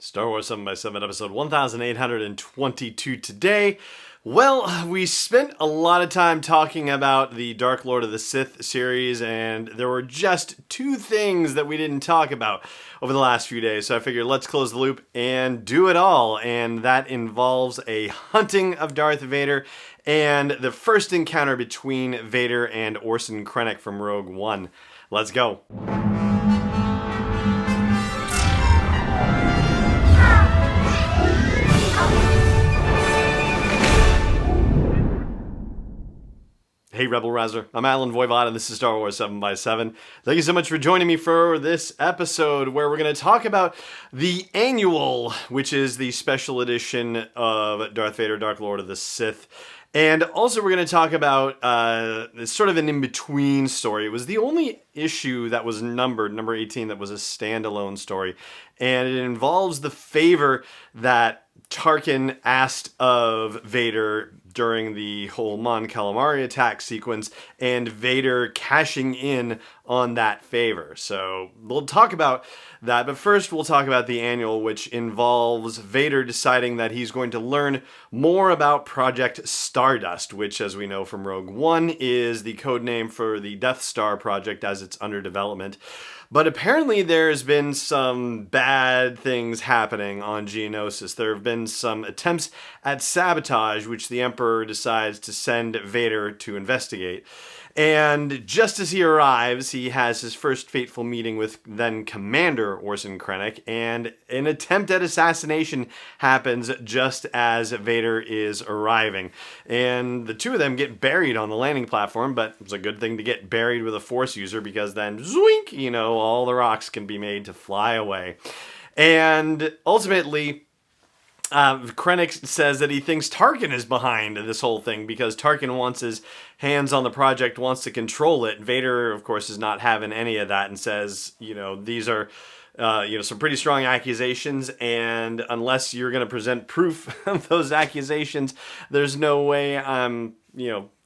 Star Wars 7x7, episode 1822 today. Well, we spent a lot of time talking about the Dark Lord of the Sith series, and there were just two things that we didn't talk about over the last few days. So I figured let's close the loop and do it all. And that involves a hunting of Darth Vader and the first encounter between Vader and Orson Krennic from Rogue One. Let's go. Hey Rebel Rouser, I'm Alan Voivod and this is Star Wars 7x7. Thank you so much for joining me for this episode where we're going to talk about the Annual, which is the special edition of Darth Vader, Dark Lord of the Sith. And also we're going to talk about sort of an in-between story. It was the only issue that was numbered, number 18, that was a standalone story. And it involves the favor that Tarkin asked of Vader during the whole Mon Calamari attack sequence, and Vader cashing in on that favor. So we'll talk about that, but first we'll talk about the Annual, which involves Vader deciding that he's going to learn more about Project Stardust, which, as we know from Rogue One, is the codename for the Death Star project as it's under development. But apparently there's been some bad things happening on Geonosis. There have been some attempts at sabotage, which the Emperor decides to send Vader to investigate. And just as he arrives, he has his first fateful meeting with then Commander Orson Krennic, and an attempt at assassination happens just as Vader is arriving. And the two of them get buried on the landing platform, but it's a good thing to get buried with a Force user because then, zoink, all the rocks can be made to fly away. And ultimately, Krennic says that he thinks Tarkin is behind this whole thing because Tarkin wants his hands on the project, wants to control it. Vader, of course, is not having any of that and says, these are, some pretty strong accusations, and unless you're going to present proof of those accusations, there's no way I'm,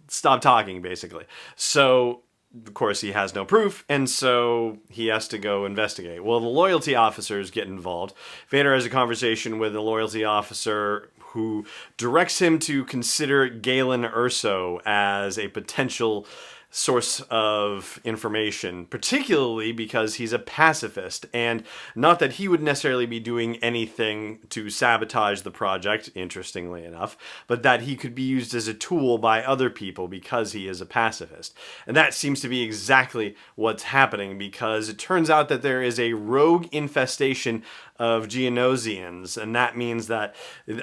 stop talking, basically. So, of course, he has no proof, and so he has to go investigate. Well, the loyalty officers get involved. Vader has a conversation with the loyalty officer who directs him to consider Galen Erso as a potential source of information, particularly because he's a pacifist, and not that he would necessarily be doing anything to sabotage the project, interestingly enough, but that he could be used as a tool by other people because he is a pacifist. And that seems to be exactly what's happening, because it turns out that there is a rogue infestation of Geonosians, and that means that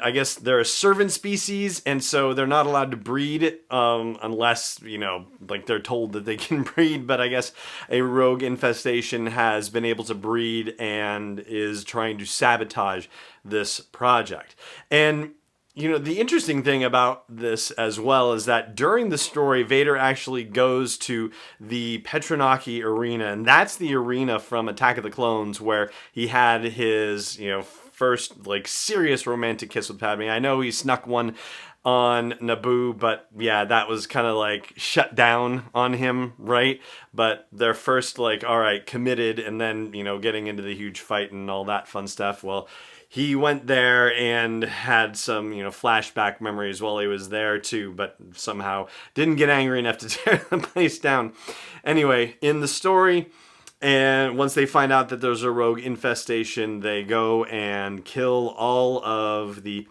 I guess they're a servant species, and so they're not allowed to breed unless, they're told that they can breed, but I guess a rogue infestation has been able to breed and is trying to sabotage this project. And the interesting thing about this as well is that during the story, Vader actually goes to the Patron arena, and that's the arena from Attack of the Clones where he had his, first, serious romantic kiss with Padme. I know he snuck one on Naboo, but yeah, that was kind of shut down on him, right? But their first, all right, committed, and then, getting into the huge fight and all that fun stuff. Well, he went there and had some, flashback memories while he was there too, but somehow didn't get angry enough to tear the place down. Anyway, in the story, and once they find out that there's a rogue infestation, they go and kill all of the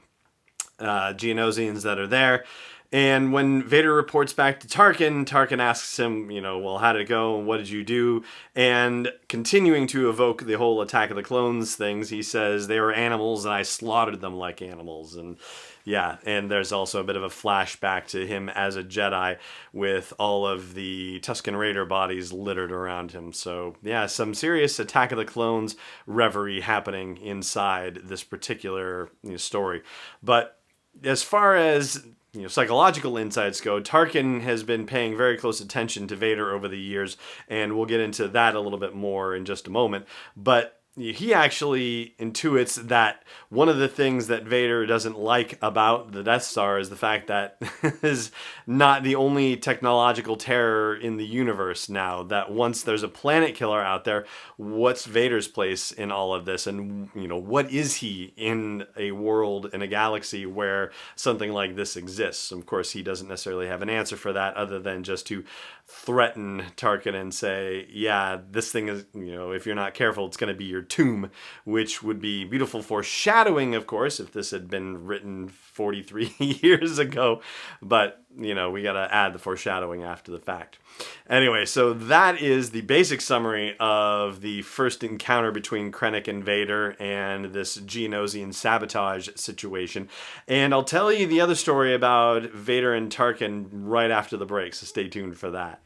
Geonosians that are there. And when Vader reports back to Tarkin, Tarkin asks him, well, how did it go and what did you do? And continuing to evoke the whole Attack of the Clones things, he says, they were animals and I slaughtered them like animals. And yeah, and there's also a bit of a flashback to him as a Jedi with all of the Tusken Raider bodies littered around him. So yeah, some serious Attack of the Clones reverie happening inside this particular story. But as far as psychological insights go, Tarkin has been paying very close attention to Vader over the years, and we'll get into that a little bit more in just a moment. But he actually intuits that one of the things that Vader doesn't like about the Death Star is the fact that is not the only technological terror in the universe now. That once there's a planet killer out there, what's Vader's place in all of this? And, what is he in a world, in a galaxy where something like this exists? Of course, he doesn't necessarily have an answer for that other than just to threaten Tarkin and say, yeah, this thing is, if you're not careful, it's going to be your tomb, which would be beautiful foreshadowing, of course, if this had been written 43 years ago. But, we got to add the foreshadowing after the fact. Anyway, so that is the basic summary of the first encounter between Krennic and Vader and this Geonosian sabotage situation. And I'll tell you the other story about Vader and Tarkin right after the break, so stay tuned for that.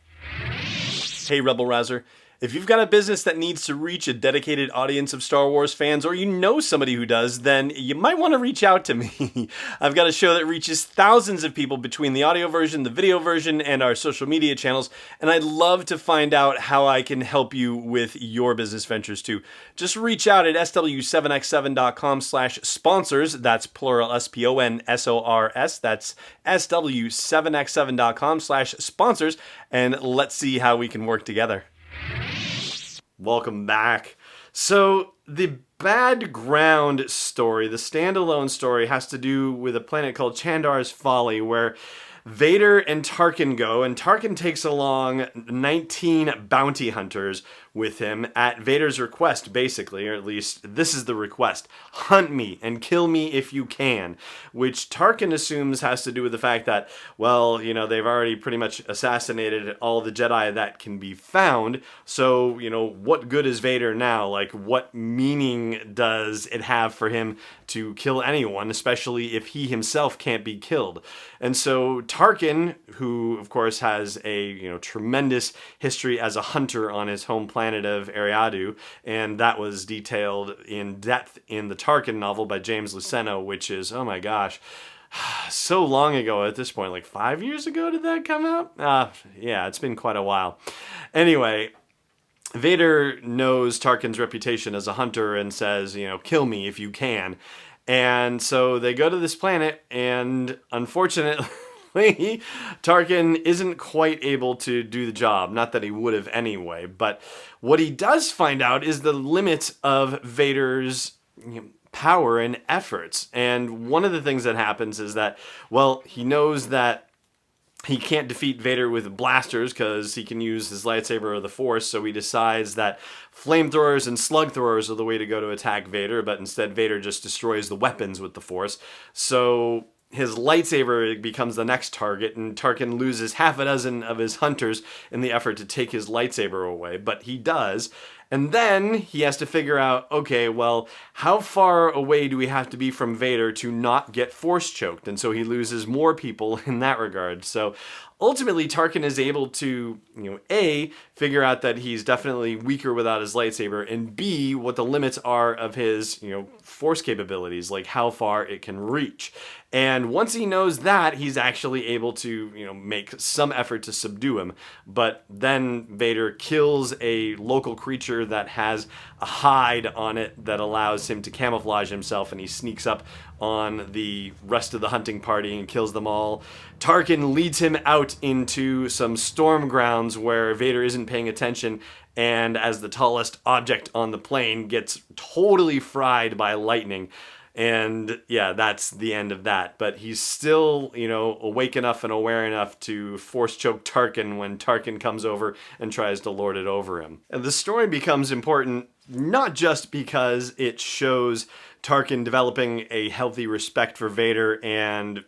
Hey, Rebel Rouser. If you've got a business that needs to reach a dedicated audience of Star Wars fans, or you know somebody who does, then you might want to reach out to me. I've got a show that reaches thousands of people between the audio version, the video version, and our social media channels, and I'd love to find out how I can help you with your business ventures too. Just reach out at sw7x7.com/sponsors. That's plural SPONSORS. That's sw7x7.com/sponsors, and let's see how we can work together. Welcome back. So the Bad Ground story, the standalone story, has to do with a planet called Chandar's Folly, where Vader and Tarkin go, and Tarkin takes along 19 bounty hunters with him at Vader's request, basically, or at least this is the request. Hunt me and kill me if you can, which Tarkin assumes has to do with the fact that, well, they've already pretty much assassinated all the Jedi that can be found, so, what good is Vader now? Like, what meaning does it have for him to kill anyone, especially if he himself can't be killed? And so Tarkin, who, of course, has a, tremendous history as a hunter on his home planet of Eriadu, and that was detailed in depth in the Tarkin novel by James Luceno, which is, oh my gosh, so long ago at this point, like 5 years ago did that come out? Yeah, it's been quite a while. Anyway, Vader knows Tarkin's reputation as a hunter and says, kill me if you can. And so they go to this planet, and unfortunately, Tarkin isn't quite able to do the job. Not that he would have anyway, but what he does find out is the limits of Vader's power and efforts. And one of the things that happens is that, well, he knows that he can't defeat Vader with blasters because he can use his lightsaber or the Force, so he decides that flamethrowers and slug throwers are the way to go to attack Vader, but instead Vader just destroys the weapons with the Force. So his lightsaber becomes the next target, and Tarkin loses half a dozen of his hunters in the effort to take his lightsaber away, but he does. And then he has to figure out, okay, well, how far away do we have to be from Vader to not get force choked? And so he loses more people in that regard. So ultimately, Tarkin is able to, A, figure out that he's definitely weaker without his lightsaber, and B, what the limits are of his, force capabilities, like how far it can reach. And once he knows that, he's actually able to, make some effort to subdue him. But then Vader kills a local creature that has a hide on it that allows him to camouflage himself, and he sneaks up on the rest of the hunting party and kills them all. Tarkin leads him out into some storm grounds where Vader isn't paying attention, and as the tallest object on the plane gets totally fried by lightning. And yeah, that's the end of that. But he's still, awake enough and aware enough to force choke Tarkin when Tarkin comes over and tries to lord it over him. And the story becomes important not just because it shows Tarkin developing a healthy respect for Vader and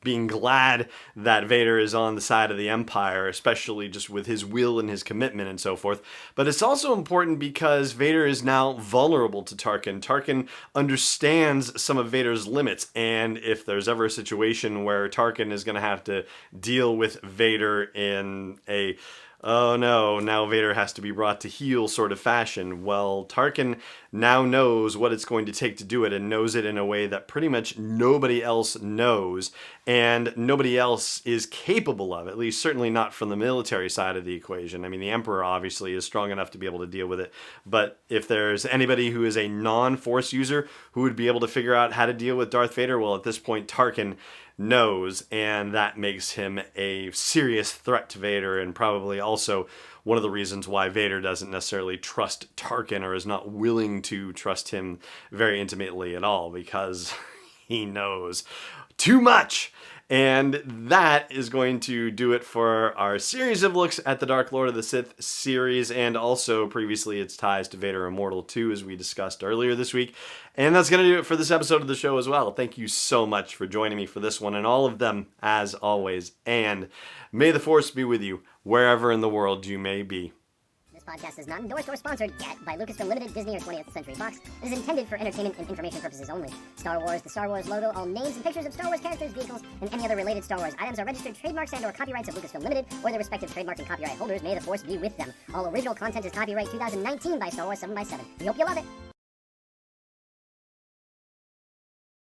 being glad that Vader is on the side of the Empire, especially just with his will and his commitment and so forth. But it's also important because Vader is now vulnerable to Tarkin. Tarkin understands some of Vader's limits, and if there's ever a situation where Tarkin is going to have to deal with Vader in a oh no, now Vader has to be brought to heel sort of fashion. Well, Tarkin now knows what it's going to take to do it, and knows it in a way that pretty much nobody else knows, and nobody else is capable of, at least certainly not from the military side of the equation. I mean, the Emperor obviously is strong enough to be able to deal with it, but if there's anybody who is a non-Force user who would be able to figure out how to deal with Darth Vader, well, at this point, Tarkin knows, and that makes him a serious threat to Vader, and probably also one of the reasons why Vader doesn't necessarily trust Tarkin, or is not willing to trust him very intimately at all, because he knows too much. And that is going to do it for our series of looks at the Dark Lord of the Sith series, and also previously its ties to Vader Immortal 2, as we discussed earlier this week. And that's going to do it for this episode of the show as well. Thank you so much for joining me for this one, and all of them, as always. And may the Force be with you, wherever in the world you may be. This podcast is not endorsed or sponsored yet by Lucasfilm Limited, Disney, or 20th Century Fox. It is intended for entertainment and information purposes only. Star Wars, the Star Wars logo, all names and pictures of Star Wars characters, vehicles, and any other related Star Wars items are registered trademarks and/or copyrights of Lucasfilm Limited or their respective trademark and copyright holders. May the Force be with them. All original content is copyright 2019 by Star Wars 7x7. We hope you love it.